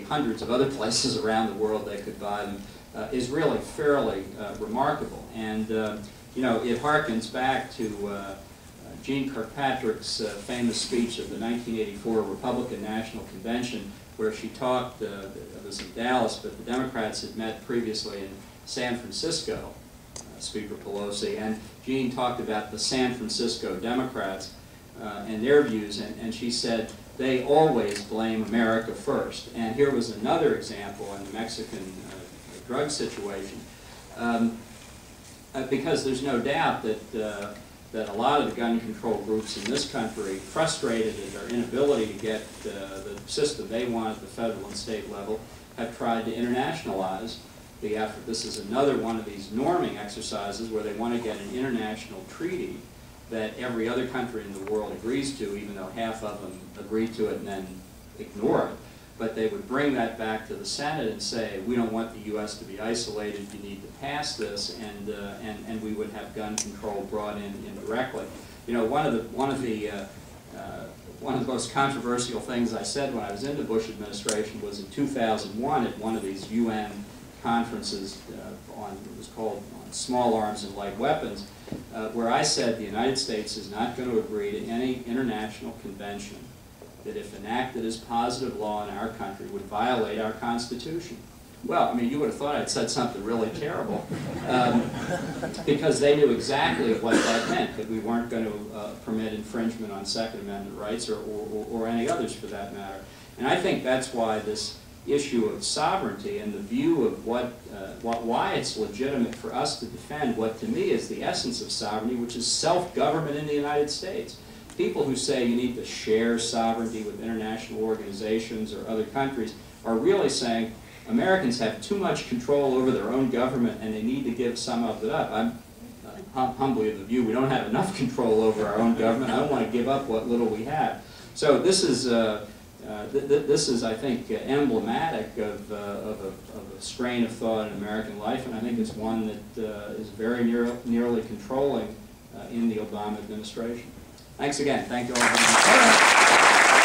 hundreds of other places around the world they could buy them, is really fairly remarkable. And you know, it harkens back to Jeane Kirkpatrick's famous speech at the 1984 Republican National Convention, where she talked, it was in Dallas, but the Democrats had met previously in San Francisco, Speaker Pelosi, and Jeane talked about the San Francisco Democrats and their views, and she said, they always blame America first. And here was another example in the Mexican drug situation, because there's no doubt that that a lot of the gun control groups in this country, frustrated at their inability to get the system they want at the federal and state level, have tried to internationalize the effort. This is another one of these norming exercises where they want to get an international treaty that every other country in the world agrees to, even though half of them agree to it and then ignore it. But they would bring that back to the Senate and say, we don't want the U.S. to be isolated, you need to pass this, and we would have gun control brought in indirectly. You know, one of the most controversial things I said when I was in the Bush administration was in 2001 at one of these UN conferences it was called on small arms and light weapons, where I said the United States is not going to agree to any international convention that if enacted as positive law in our country would violate our Constitution. Well, I mean, you would have thought I'd said something really terrible, because they knew exactly what that meant, that we weren't going to permit infringement on Second Amendment rights or any others for that matter. And I think that's why this issue of sovereignty and the view of why it's legitimate for us to defend what to me is the essence of sovereignty, which is self-government in the United States. People who say you need to share sovereignty with international organizations or other countries are really saying Americans have too much control over their own government and they need to give some of it up. I'm humbly of the view we don't have enough control over our own government. I don't want to give up what little we have. So this is, I think, emblematic of a strain of thought in American life, and I think it's one that is very nearly controlling in the Obama administration. Thanks again. Thank you all very much.